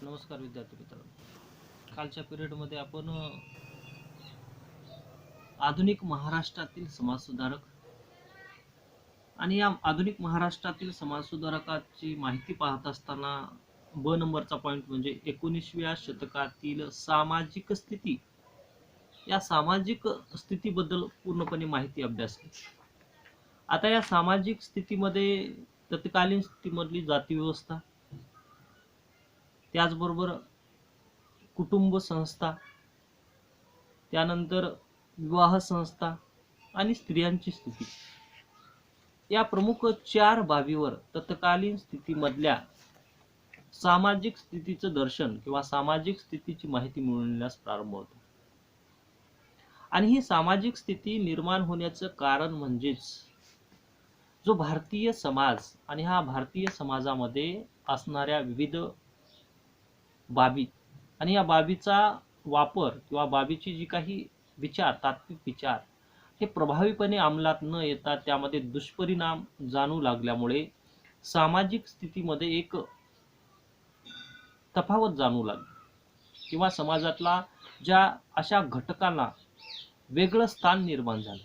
नमस्कार विद्यार्थी मित्रांनो. कालच्या पिरियडमध्ये आपण आधुनिक महाराष्ट्रातील समाजसुधारक आणि या आधुनिक महाराष्ट्रातील समाजसुधारकाची माहिती पाहत असताना ब नंबरचा पॉइंट म्हणजे 19व्या शतकातील सामाजिक स्थिती, या सामाजिक स्थितीबद्दल पूर्णपणे माहिती अभ्यासली. आता या सामाजिक स्थितीमध्ये तत्कालीन स्थितीमधली जाती व्यवस्था, त्याचबरोबर कुटुंब संस्था, त्यानंतर विवाह संस्था आणि स्त्रियांची स्थिती, या प्रमुख 4 बाबीवर तत्कालीन स्थितीमधल्या सामाजिक स्थितीचं दर्शन किंवा सामाजिक स्थितीची माहिती मिळवण्यास प्रारंभ होतो. आणि ही सामाजिक स्थिती निर्माण होण्याचं कारण म्हणजेच जो भारतीय समाज आणि हा भारतीय समाजामध्ये असणाऱ्या विविध बाबी आणि या बाबीचा वापर किंवा बाबीची जी काही विचार, तात्विक विचार हे प्रभावीपणे अंमलात न येता त्यामध्ये दुष्परिणाम जाणू लागल्यामुळे सामाजिक स्थितीमध्ये एक तफावत जाणू लागली किंवा समाजातला ज्या अशा घटकांना वेगळं स्थान निर्माण झालं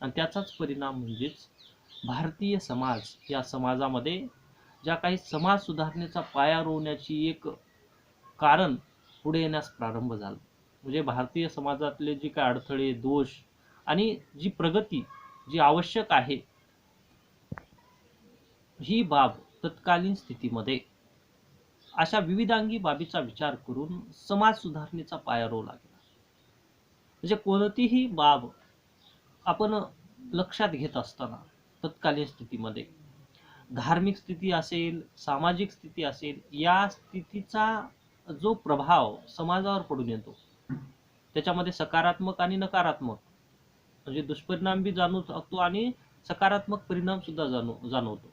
आणि त्याचाच परिणाम म्हणजेच भारतीय समाज, या समाजामध्ये ज्या काही समाज सुधारणेचा पाया रोवण्याची एक कारण पुढे येण्यास प्रारंभ झाला. म्हणजे भारतीय समाजातले जे काही अडथळे, दोष आणि जी प्रगती जी आवश्यक आहे, ही बाब तत्कालीन स्थितीमध्ये अशा विविधांगी बाबीचा विचार करून समाज सुधारणेचा पाया रोवला गेला. म्हणजे कोणतीही बाब आपण लक्षात घेत असताना तत्कालीन स्थितीमध्ये धार्मिक स्थिती असेल, सामाजिक स्थिती असेल, या स्थितीचा जो प्रभाव समाजावर पडून येतो त्याच्यामध्ये सकारात्मक आणि नकारात्मक म्हणजे दुष्परिणाम बी जाणवू शकतो आणि सकारात्मक परिणाम सुद्धा जाणवतो.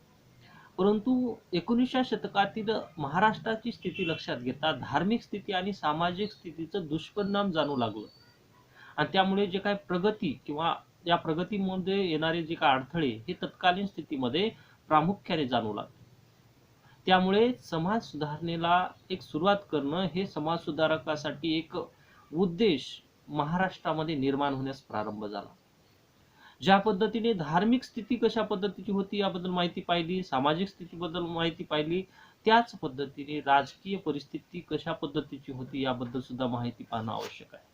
परंतु 19व्या शतकातील महाराष्ट्राची स्थिती लक्षात घेता धार्मिक स्थिती आणि सामाजिक स्थितीचं दुष्परिणाम जाणू लागलं आणि त्यामुळे जे काही प्रगती किंवा या प्रगतीमध्ये येणारे जे काही अडथळे हे तत्कालीन स्थितीमध्ये प्रामुख्याने जाणू लागले. त्यामुळे समाज सुधारणेला एक सुरुवात करणं हे समाज सुधारकासाठी एक उद्देश महाराष्ट्रामध्ये निर्माण होण्यास प्रारंभ झाला. ज्या पद्धतीने धार्मिक स्थिती कशा पद्धतीची होती याबद्दल माहिती पाहिली, सामाजिक स्थितीबद्दल माहिती पाहिली, त्याच पद्धतीने राजकीय परिस्थिती कशा पद्धतीची होती याबद्दल सुद्धा माहिती पाहणं आवश्यक आहे.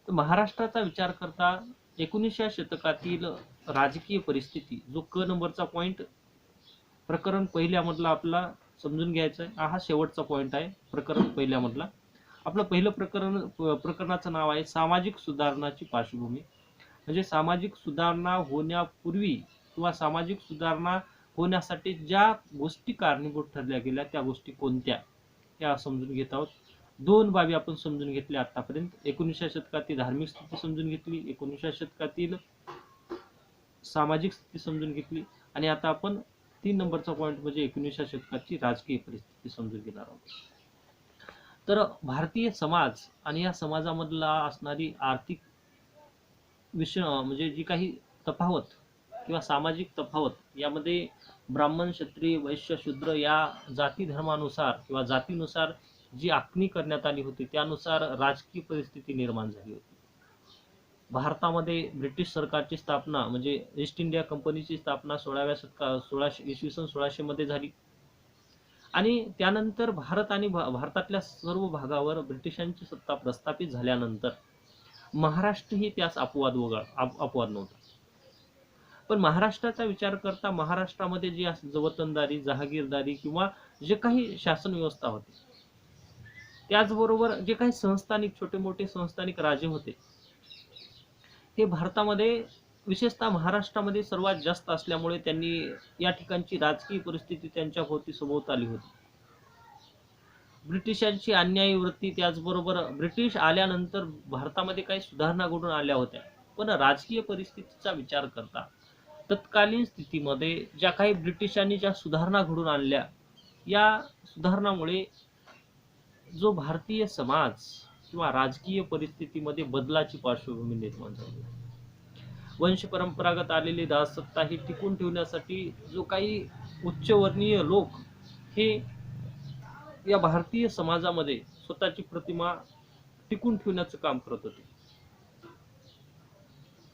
महाराष्ट्राचा विचार करता 19व्या शतकातील राजकीय परिस्थिती, जो क नंबरचा पॉइंट प्रकरण पहिल्यामधला आपला समजून घ्यायचा आहे. हा शेवटचा पॉइंट आहे प्रकरण पहिल्यामधला. आपलं पहिलं प्रकरणाचं नाव आहे सामाजिक सुधारणाची पार्श्वभूमी. म्हणजे सामाजिक सुधारणा होण्यापूर्वी किंवा सामाजिक सुधारणा होण्यासाठी ज्या गोष्टी कारणीभूत ठरल्या गेल्या त्या गोष्टी कोणत्या त्या समजून घेत आहोत. 2 बाबी आपण समजून घेतल्या आतापर्यंत. 19व्या शतकातील धार्मिक स्थिती समजून घेतली, 19व्या शतकातील सामाजिक स्थिती समजून घेतली आणि आता आपण 3 नंबरचा पॉइंट म्हणजे 19व्या शतकाची राजकीय परिस्थिती समजून घेणार आहोत. तर भारतीय समाज आणि या समाजामधला असणारी आर्थिक म्हणजे जी काही तफावत किंवा सामाजिक तफावत, यामध्ये ब्राह्मण, क्षत्रिय, वैश्य, शूद्र या जाती धर्मानुसार किंवा जातीनुसार जी आखणी करण्यात आली होती त्यानुसार राजकीय परिस्थिती निर्माण झाली होती. भारतामध्ये ब्रिटिश सरकारची स्थापना म्हणजे ईस्ट इंडिया कंपनीची स्थापना 1600 मध्ये झाली आणि त्यानंतर भारत आणि भारतातल्या सर्व भागावर ब्रिटिशांची सत्ता प्रस्थापित झाल्यानंतर महाराष्ट्र ही त्यास अपवाद नव्हता. पण महाराष्ट्राचा विचार करता महाराष्ट्रामध्ये जी जवतनदारी, जहागीरदारी किंवा जे काही शासन व्यवस्था होती, त्याचबरोबर जे काही संस्थानिक छोटे मोठे संस्थानिक राजे होते, हे भारतामध्ये विशेषतः महाराष्ट्रामध्ये सर्वात जास्त असल्यामुळे त्यांनी या ठिकाणची राजकीय परिस्थिती त्यांच्या सभोवताली होती. ब्रिटिशांची अन्यायी वृत्ती, त्याचबरोबर ब्रिटिश आल्यानंतर भारतामध्ये काही सुधारणा घडून आल्या होत्या, पण राजकीय परिस्थितीचा विचार करता तत्कालीन स्थितीमध्ये ज्या काही ब्रिटिशांनी ज्या सुधारणा घडून आणल्या, या सुधारणामुळे जो भारतीय समाज किंवा राजकीय परिस्थितीमध्ये बदलाची पार्श्वभूमी निर्माण झाली. वंश परंपरागत आलेली राजसत्ता ही टिकून ठेवण्यासाठी जो काही उच्चवर्णीय लोक हे या भारतीय समाजामध्ये स्वतःची प्रतिमा टिकून ठेवण्याचं काम करत होते.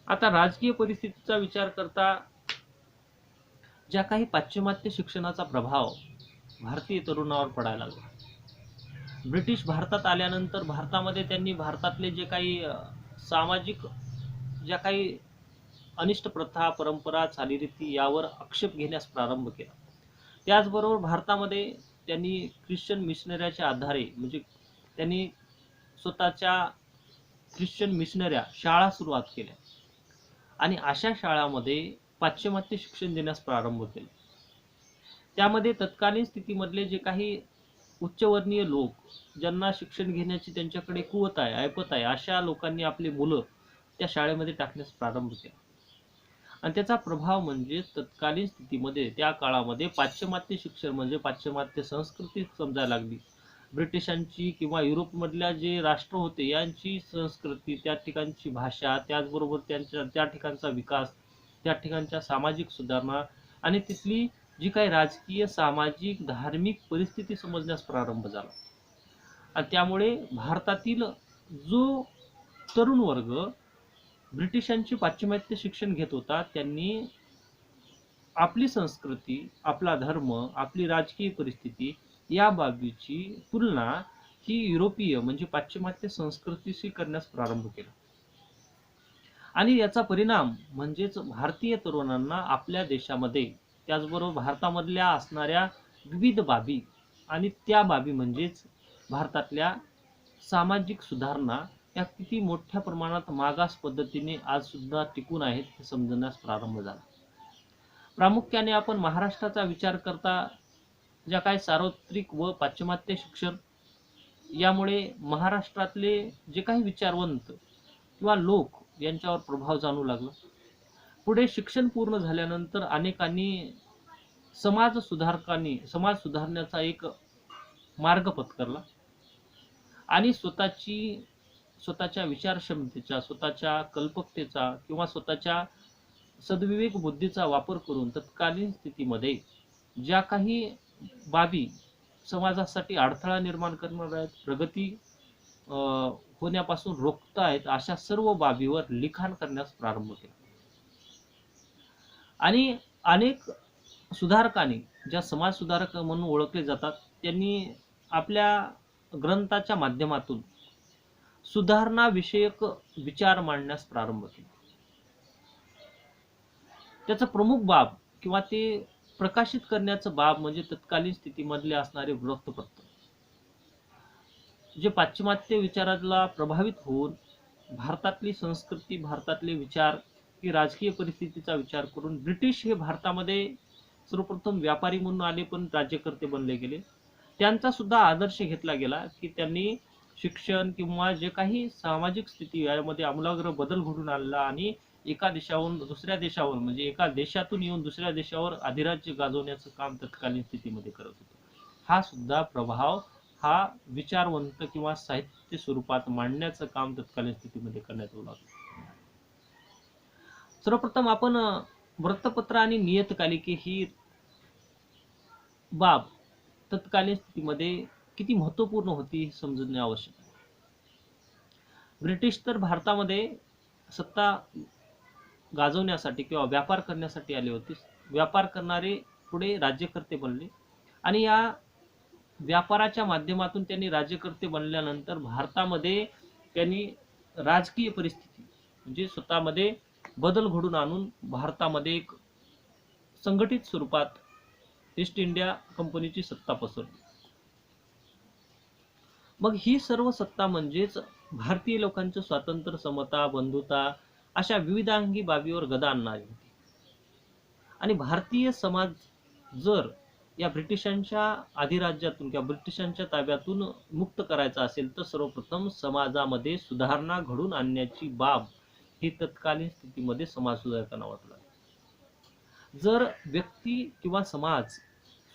आता राजकीय परिस्थितीचा विचार करता ज्या काही पाश्चिमात्य शिक्षणाचा प्रभाव भारतीय तरुणावर पडायला लागला, ब्रिटिश भारतात आल्यानंतर भारतामध्ये त्यांनी भारतातले जे काही सामाजिक ज्या काही अनिष्ट प्रथा, परंपरा, चालीरीती यावर आक्षेप घेण्यास प्रारंभ केला. त्याचबरोबर भारतामध्ये त्यांनी ख्रिश्चन मिशनऱ्याच्या आधारे म्हणजे त्यांनी स्वतःच्या ख्रिश्चन मिशनऱ्या शाळा सुरुवात केल्या आणि अशा शाळांमध्ये पाश्चिमात्य शिक्षण देण्यास प्रारंभ केला. त्यामध्ये तत्कालीन स्थितीमधले जे काही उच्चवर्णीय लोक, ज्यांना शिक्षण घेण्याची त्यांच्याकडे कुवत आहे, ऐपत आहे, अशा लोकांनी आपली मुलं त्या शाळेमध्ये टाकण्यास प्रारंभ केला. आणि त्याचा प्रभाव म्हणजे तत्कालीन स्थितीमध्ये त्या काळामध्ये पाश्चिमात्य शिक्षण म्हणजे पाश्चिमात्य संस्कृती समजायला लागली. ब्रिटिशांची किंवा युरोपमधल्या जे राष्ट्र होते यांची संस्कृती, त्या ठिकाणची भाषा, त्याचबरोबर त्यांच्या त्या ठिकाणचा विकास, त्या ठिकाणच्या सामाजिक सुधारणा आणि तिथली जी काही राजकीय, सामाजिक, धार्मिक परिस्थिती समजण्यास प्रारंभ झाला. आणि त्यामुळे भारतातील जो तरुण वर्ग ब्रिटिशांची पाश्चिमात्य शिक्षण घेत होता, त्यांनी आपली संस्कृती, आपला धर्म, आपली राजकीय परिस्थिती या बाबीची तुलना ही युरोपीय म्हणजे पाश्चिमात्य संस्कृतीशी करण्यास प्रारंभ केला. आणि याचा परिणाम म्हणजेच भारतीय तरुणांना आपल्या देशामध्ये, त्याचबरोबर भारतामधल्या असणाऱ्या विविध बाबी आणि त्या बाबी म्हणजेच भारतातल्या सामाजिक सुधारणा या किती मोठ्या प्रमाणात मागास पद्धतीने आज सुद्धा टिकून आहेत हे समजण्यास प्रारंभ झाला. प्रामुख्याने आपण महाराष्ट्राचा विचार करता ज्या काही सार्वत्रिक व पाश्चिमात्य शिक्षण यामुळे महाराष्ट्रातले जे काही विचारवंत किंवा लोक यांच्यावर प्रभाव जाणू लागला. पुढे शिक्षण पूर्ण झाल्यानंतर अनेकांनी समाज सुधारण्याचा एक मार्ग पत्करला आणि स्वतःच्या विचारक्षमतेचा, स्वतःच्या कल्पकतेचा किंवा स्वतःच्या सद्विवेक बुद्धीचा वापर करून तत्कालीन स्थितीमध्ये ज्या काही बाबी समाजासाठी अडथळा निर्माण करणार आहेत, प्रगती होण्यापासून रोखतायत, अशा सर्व बाबीवर लिखाण करण्यास प्रारंभ केला. आणि अनेक सुधारकांनी, ज्या समाज सुधारक म्हणून ओळखले जातात, त्यांनी आपल्या ग्रंथाच्या माध्यमातून सुधारणा विषयक विचार मांडण्यास प्रारंभ केला. त्याचा प्रमुख बाब किंवा ते प्रकाशित करण्याचं बाब म्हणजे तत्कालीन स्थितीमधले असणारे वृत्तपत्र, जे पाश्चिमात्य विचाराला प्रभावित होऊन भारतातली संस्कृती, भारतातले विचार की राजकीय परिस्थितीचा विचार करून ब्रिटिश हे भारतामध्ये सर्वप्रथम व्यापारी म्हणून आले पण राज्यकर्ते बनले गेले. त्यांचा सुद्धा आदर्श घेतला गेला की त्यांनी शिक्षण किंवा जे काही सामाजिक स्थिती यामध्ये आमूलाग्र बदल घडून आणला आणि एका देशावरून दुसऱ्या देशावर म्हणजे एका देशातून येऊन दुसऱ्या देशावर अधिराज्य गाजवण्याचं काम तत्कालीन स्थितीमध्ये करत होते. हा सुद्धा प्रभाव हा विचारवंत किंवा साहित्य स्वरूपात मांडण्याचं काम तत्कालीन स्थितीमध्ये करण्यात येऊ लागलं. सर्वप्रथम आपण वृत्तपत्र आणि नियतकालिके ही बाब तत्कालीन स्थितीमध्ये किती महत्वपूर्ण होती हे समजणे आवश्यक आहे. ब्रिटिश तर भारतामध्ये सत्ता गाजवण्यासाठी किंवा व्यापार करण्यासाठी आले होते. व्यापार करणारे पुढे राज्यकर्ते बनले आणि या व्यापाराच्या माध्यमातून त्यांनी राज्यकर्ते बनल्यानंतर भारतामध्ये त्यांनी राजकीय परिस्थिती म्हणजे स्वतःमध्ये बदल घडून आणून भारतामध्ये एक संघटित स्वरूपात ईस्ट इंडिया कंपनीची सत्ता पसरली. मग ही सर्व सत्ता म्हणजेच भारतीय लोकांचं स्वातंत्र्य, समता, बंधुता अशा विविधांगी बाबीवर गदा आणणारी होती. आणि भारतीय समाज जर या ब्रिटिशांच्या अधिराज्यातून किंवा ब्रिटिशांच्या ताब्यातून मुक्त करायचा असेल तर सर्वप्रथम समाजामध्ये सुधारणा घडून आणण्याची बाब ही तत्कालीन स्थितीमध्ये समाज सुधारकांना वाटला. जर व्यक्ती किंवा समाज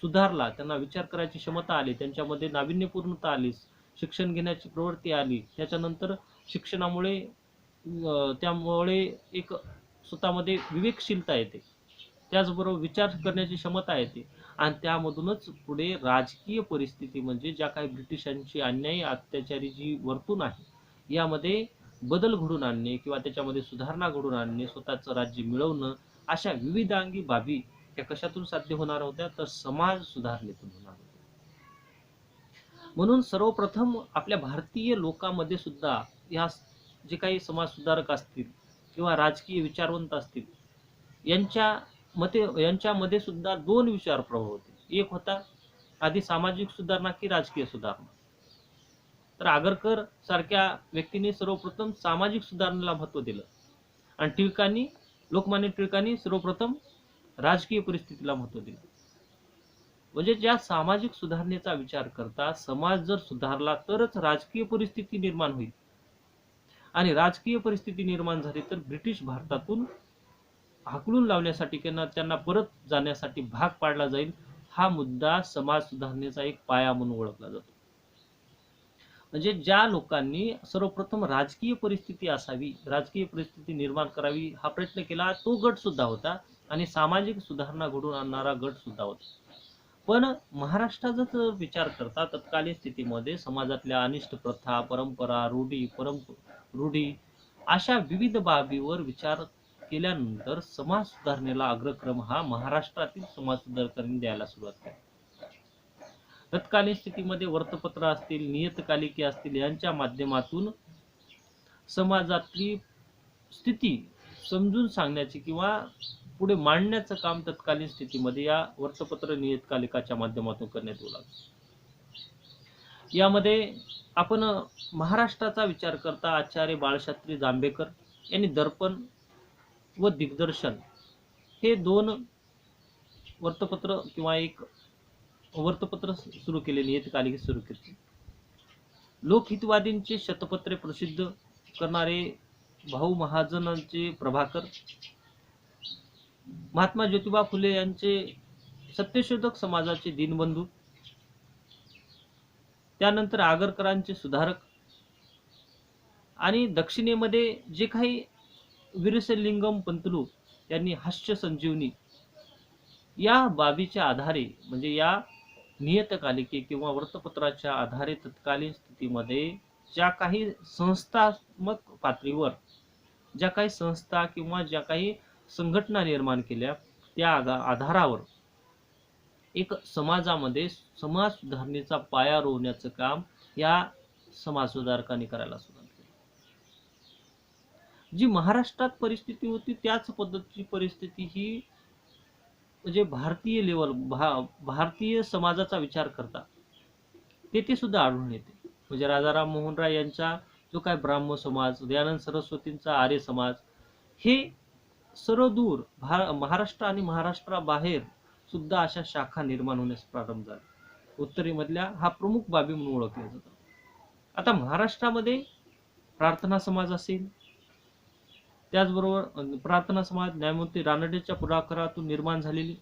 सुधारला, त्यांना विचार करायची क्षमता आली, त्यांच्यामध्ये नाविन्यपूर्णता आली, शिक्षण घेण्याची प्रवृत्ती आली, त्याच्यानंतर शिक्षणामुळे त्यामुळे एक स्वतःमध्ये विवेकशीलता येते, त्याचबरोबर विचार करण्याची क्षमता येते आणि त्यामधूनच पुढे राजकीय परिस्थिती म्हणजे ज्या काही ब्रिटिशांची अन्यायी अत्याचारी जी वर्तून आहे यामध्ये बदल घडून आणणे किंवा त्याच्यामध्ये सुधारणा घडून आणणे, स्वतःचं राज्य मिळवणं, अशा विविधांगी बाबी त्या कशातून साध्य होणार होत्या, तर समाज सुधारणेतून होणार होत्या. म्हणून सर्वप्रथम आपल्या भारतीय लोकांमध्ये सुद्धा या जे काही समाज सुधारक असतील किंवा राजकीय विचारवंत असतील यांच्यामध्ये सुद्धा दोन विचार प्रवाह होते. एक होता आधी सामाजिक सुधारणा की राजकीय सुधारणा. तर आगरकर सारख्या व्यक्तींनी सर्वप्रथम सामाजिक सुधारणेला महत्त्व दिलं आणि लोकमान्य टिळकांनी सर्वप्रथम राजकीय परिस्थितीला महत्त्व दिलं. म्हणजे ज्या सामाजिक सुधारणेचा विचार करता समाज जर सुधारला तरच राजकीय परिस्थिती निर्माण होईल आणि राजकीय परिस्थिती निर्माण झाली तर ब्रिटिश भारतातून हाकलून लावण्यासाठी किंवा त्यांना परत जाण्यासाठी भाग पाडला जाईल. हा मुद्दा समाज सुधारणेचा एक पाया म्हणून ओळखला जातो. म्हणजे ज्या लोकांनी सर्वप्रथम राजकीय परिस्थिती असावी, राजकीय परिस्थिती निर्माण करावी हा प्रयत्न केला, तो गट सुद्धा होता आणि सामाजिक सुधारणा घडवून आणणारा गट सुद्धा होता. पण महाराष्ट्राचा विचार करता तत्कालीन स्थितीमध्ये समाजातल्या अनिष्ट प्रथा, परंपरा, रूढी अशा विविध बाबीवर विचार केल्यानंतर समाज सुधारणेला अग्रक्रम हा महाराष्ट्रातील समाज सुधारकांनी द्यायला सुरुवात केली. तत्कालीन स्थितीमध्ये वर्तपत्र असतील, नियतकालिके असतील यांच्या माध्यमातून समाजातली स्थिती समजून सांगण्याची किंवा पुढे मांडण्याचं काम तत्कालीन स्थितीमध्ये या वर्तपत्र नियतकालिकाच्या माध्यमातून करण्यात येऊ लागलं. यामध्ये आपण महाराष्ट्राचा विचार करता आचार्य बाळशास्त्री जांभेकर यांनी दर्पण व दिग्दर्शन हे दोन वर्तपत्र किंवा एक वर्तपत्र सुरू केले, नियतकालिके सुरू केली. लोकहितवादींचे शतपत्रे प्रसिद्ध करणारे भाऊ महाजनांचे प्रभाकर, महात्मा ज्योतिबा फुले यांचे सत्यशोधक समाजाचे दीनबंधू, त्यानंतर आगरकरांचे सुधारक आणि दक्षिणेमध्ये जे काही वीरशलिंगम पंतलू यांनी हास्य संजीवनी या बाबीच्या आधारे म्हणजे या नियतकालिके किंवा वृत्तपत्राच्या आधारे तत्कालीन स्थितीमध्ये ज्या काही संस्थात्मक पातळीवर ज्या काही संस्था किंवा ज्या काही संघटना निर्माण केल्या त्या आधारावर एक समाजामध्ये समाज सुधारणेचा पाया रोवण्याचं काम या समाज सुधारकांनी करायला सुरुवात केली. जी महाराष्ट्रात परिस्थिती होती त्याच पद्धतीची परिस्थिती ही म्हणजे भारतीय लेवल भारतीय समाजाचा विचार करता तेथे सुद्धा आढळून येते. म्हणजे राजाराम मोहन राय यांचा जो काय ब्राह्मण समाज, दयानंद सरस्वतींचा आर्य समाज, हे सर्व दूर महाराष्ट्र आणि महाराष्ट्राबाहेर सुद्धा अशा शाखा निर्माण होण्यास प्रारंभ झाला. उत्तरेमधल्या हा प्रमुख बाबी म्हणून ओळखल्या जातात. आता महाराष्ट्रामध्ये प्रार्थना समाज असेल, त्याचबरोबर प्रार्थना समाज न्यायमूर्ती रानडेच्या पुढाकारातून निर्माण झालेली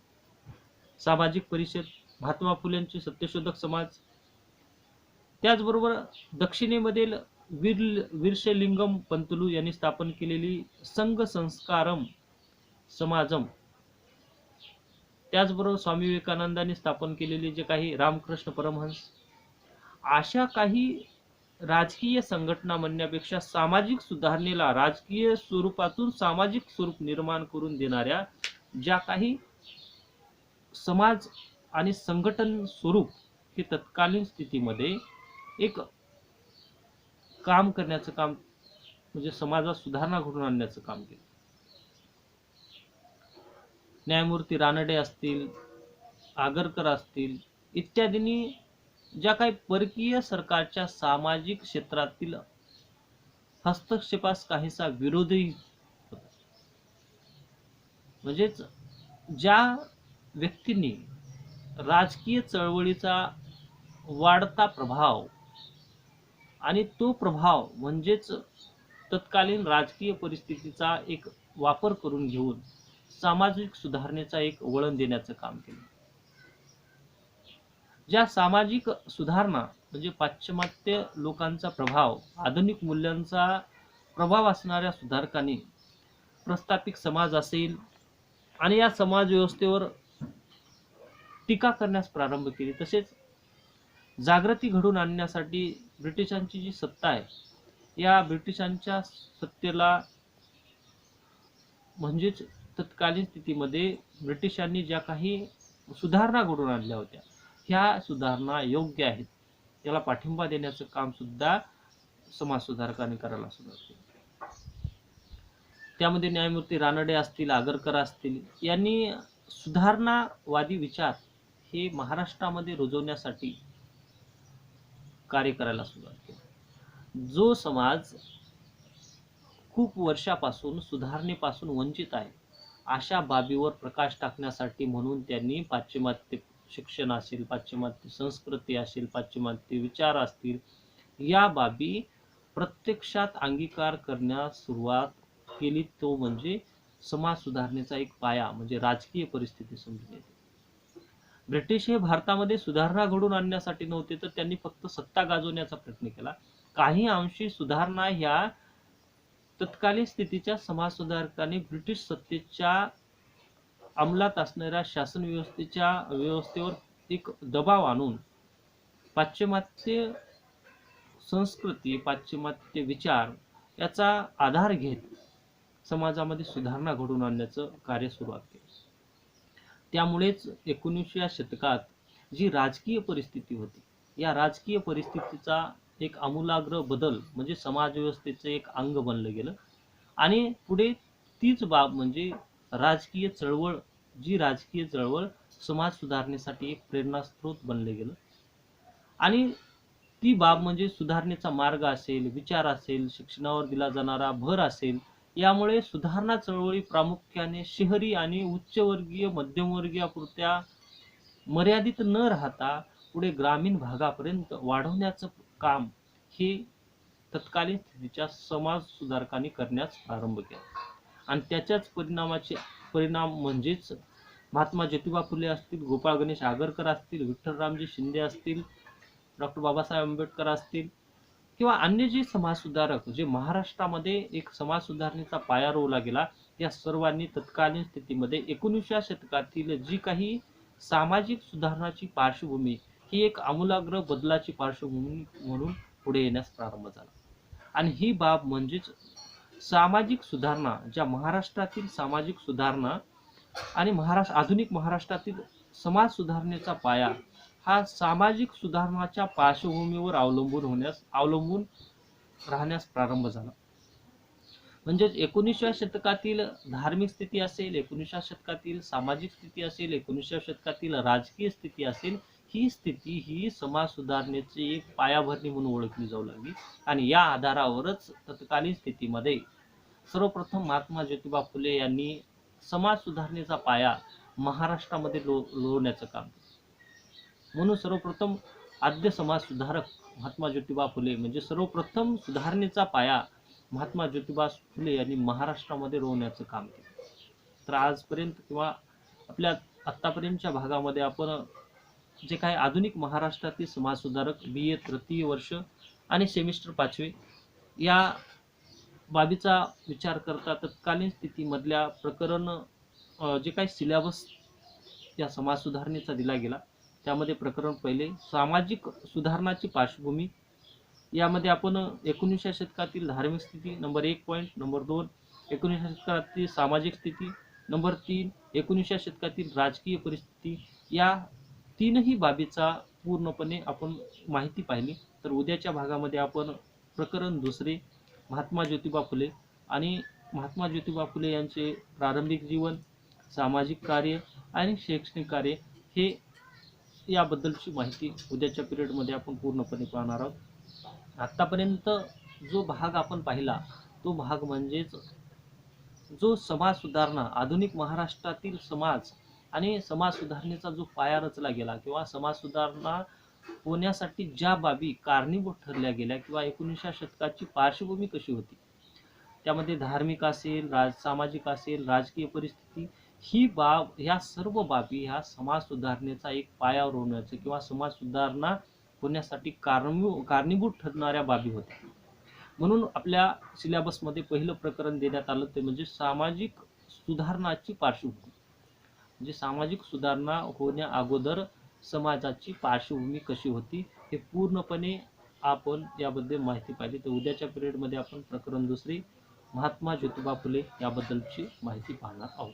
सामाजिक परिषद, महात्मा फुलेंचे सत्यशोधक समाज, त्याचबरोबर दक्षिणेमधील वीरशलिंगम पंतलू यांनी स्थापन केलेली संघ संस्कारम समाजम, त्याचबरोबर स्वामी विवेकानंदांनी स्थापन केलेली जे काही रामकृष्ण परमहंस, अशा काही राजकीय संघटना म्हणण्यापेक्षा सामाजिक सुधारणेला राजकीय स्वरूपातून सामाजिक स्वरूप निर्माण करून देणाऱ्या ज्या काही समाज आणि संघटन स्वरूप हे तत्कालीन स्थितीमध्ये एक काम करण्याचं काम म्हणजे समाजात सुधारणा घडवून आणण्याचं काम केलं. न्यायमूर्ती रानडे असतील, आगरकर असतील इत्यादींनी ज्या काही परकीय सरकारच्या सामाजिक क्षेत्रातील हस्तक्षेपास काहीसा विरोधही होता. म्हणजेच ज्या व्यक्तींनी राजकीय चळवळीचा वाढता प्रभाव आणि तो प्रभाव म्हणजेच तत्कालीन राजकीय परिस्थितीचा एक वापर करून घेऊन सामाजिक सुधारणेचा एक वळण देण्याचं काम केलं. ज्या सामाजिक सुधारणा म्हणजे पाश्चिमात्य लोकांचा प्रभाव, आधुनिक मूल्यांचा प्रभाव असणाऱ्या सुधारकांनी प्रस्थापित समाज असेल आणि या समाज व्यवस्थेवर टीका करण्यास प्रारंभ केली. तसेच जागृती घडवून आणण्यासाठी ब्रिटिशांची जी सत्ता आहे या ब्रिटिशांच्या सत्तेला म्हणजेच तत्कालीन स्थितीमध्ये ब्रिटिशांनी ज्या काही सुधारणा घडवून आणल्या होत्या ह्या सुधारणा योग्य आहेत याला पाठिंबा देण्याचं काम सुद्धा समाजसुधारकांनी करायला सुरुवात केली. त्यामध्ये न्यायमूर्ती रानडे असतील, आगरकर असतील यांनी सुधारणावादी विचार हे महाराष्ट्रामध्ये रुजवण्यासाठी कार्य करायला सुरुवात केली. जो समाज खूप वर्षापासून सुधारणेपासून वंचित आहे अशा बाबीवर प्रकाश टाकण्यासाठी म्हणून त्यांनी पाश्चिमात्य शिक्षण असेल, पाश्चिमात्य संस्कृती असेल, पाश्चिमात्य विचार असतील या बाबी प्रत्यक्षात अंगीकार करण्यास सुरुवात केली. तो म्हणजे समाज सुधारणेचा एक पाया म्हणजे राजकीय परिस्थिती समजून येते. ब्रिटिश हे भारतामध्ये सुधारणा घडवून आणण्यासाठी नव्हते तर त्यांनी फक्त सत्ता गाजवण्याचा प्रयत्न केला. काही अंशी सुधारणा ह्या तत्कालीन स्थितीच्या समाज सुधारकांनी ब्रिटिश सत्तेच्या अंमलात असणाऱ्या शासन व्यवस्थेवर एक दबाव आणून पाश्चिमात्य संस्कृती, पाश्चिमात्य विचार याचा आधार घेत समाजामध्ये सुधारणा घडवून आणण्याचं कार्य सुरुवात केलं. त्यामुळेच 19व्या शतकात जी राजकीय परिस्थिती होती या राजकीय परिस्थितीचा एक आमूलाग्र बदल म्हणजे समाजव्यवस्थेचं एक अंग बनलं गेलं आणि पुढे तीच बाब म्हणजे राजकीय चळवळ, जी राजकीय चळवळ समाज सुधारणेसाठी एक प्रेरणास्त्रोत बनले गेलं आणि ती बाब म्हणजे सुधारणेचा मार्ग असेल, विचार असेल, शिक्षणावर दिला जाणारा भर असेल. यामुळे सुधारणा चळवळी प्रामुख्याने शहरी आणि उच्चवर्गीय मध्यमवर्गीयापुरत्या मर्यादित न राहता पुढे ग्रामीण भागापर्यंत वाढवण्याचं काम हे तत्कालीन स्थितीच्या समाज सुधारकांनी करण्यास प्रारंभ केला आणि त्याच्याच परिणाम म्हणजेच महात्मा ज्योतिबा फुले असतील, गोपाळ गणेश आगरकर असतील, विठ्ठलरामजी शिंदे असतील, डॉक्टर बाबासाहेब आंबेडकर असतील किंवा अन्य जे समाज सुधारक जे महाराष्ट्रामध्ये एक समाज सुधारणेचा पाया रोवला गेला या सर्वांनी तत्कालीन स्थितीमध्ये 19व्या शतकातील जी काही सामाजिक सुधारणाची पार्श्वभूमी ही एक आमूलाग्र बदलाची पार्श्वभूमी म्हणून पुढे येण्यास प्रारंभ झाला. आणि ही बाब म्हणजेच सामाजिक सुधारणा, ज्या महाराष्ट्रातील सामाजिक सुधारणा आणि आधुनिक महाराष्ट्रातील समाज सुधारणेचा पाया हा सामाजिक सुधारणाच्या पार्श्वभूमीवर अवलंबून राहण्यास प्रारंभ झाला. म्हणजेच 19व्या शतकातील धार्मिक स्थिती असेल, 19व्या शतकातील सामाजिक स्थिती असेल, 19व्या शतकातील राजकीय स्थिती असेल, ही स्थिती ही समाज सुधारणेची एक पायाभरणी म्हणून ओळखली जाऊ लागली आणि या आधारावरच तत्कालीन स्थितीमध्ये सर्वप्रथम महात्मा ज्योतिबा फुले यांनी समाज सुधारणेचा पाया महाराष्ट्रामध्ये रोवण्याचं काम केलं. म्हणून सर्वप्रथम आद्य समाज सुधारक महात्मा ज्योतिबा फुले म्हणजे सर्वप्रथम सुधारणेचा पाया महात्मा ज्योतिबा फुले यांनी महाराष्ट्रामध्ये रोवण्याचं काम केलं. तर आजपर्यंत किंवा आपल्या आत्तापर्यंतच्या भागामध्ये आपण जे काही आधुनिक महाराष्ट्रातील समाज सुधारक BA तृतीय वर्ष आणि सेमिस्टर 5वे या बाबीचा विचार करता तत्कालीन स्थितीमधल्या प्रकरण जे काही सिलेबस या समाज सुधारणेचा दिला गेला त्यामध्ये प्रकरण पहिले सामाजिक सुधारणाची पार्श्वभूमी, यामध्ये आपण 19व्या शतकातील धार्मिक स्थिती नंबर 1 पॉईंट, नंबर 2 19व्या शतकातील सामाजिक स्थिती, नंबर 3 19व्या शतकातील राजकीय परिस्थिती या तीनही बाबीचा पूर्णपणे आपण माहिती पाहिली. तर उद्याच्या भागामध्ये आपण प्रकरण दुसरे महात्मा ज्योतिबा फुले आणि महात्मा ज्योतिबा फुले यांचे प्रारंभिक जीवन, सामाजिक कार्य आणि शैक्षणिक कार्य हे याबद्दलची माहिती उद्याच्या पिरियडमध्ये आपण पूर्णपणे पाहणार आहोत. आत्तापर्यंत जो भाग आपण पाहिला तो भाग म्हणजेच जो समाज सुधारणा, आधुनिक महाराष्ट्रातील समाज आणि समाज सुधारणेचा जो पाया रचला गेला किंवा समाज सुधारणा होण्यासाठी ज्या बाबी कारणीभूत ठरल्या गेल्या किंवा 19व्या शतकाची पार्श्वभूमी कशी होती, त्यामध्ये धार्मिक असेल, सामाजिक असेल, राजकीय परिस्थिती, ही बाब ह्या सर्व बाबी ह्या समाज सुधारणेचा एक पाया रोवण्याचं किंवा समाज सुधारणा होण्यासाठी कारणीभूत ठरणाऱ्या बाबी होत्या. म्हणून आपल्या सिलेबसमध्ये पहिलं प्रकरण देण्यात आलं ते म्हणजे सामाजिक सुधारणाची पार्श्वभूमी. म्हणजे सामाजिक सुधारणा होण्या अगोदर समाजाची पार्श्वभूमी कशी होती हे पूर्णपणे आपण याबद्दल माहिती पाहिली. तर उद्याच्या पिरियडमध्ये आपण प्रकरण दुसरी महात्मा ज्योतिबा फुले याबद्दलची माहिती पाहणार आहोत.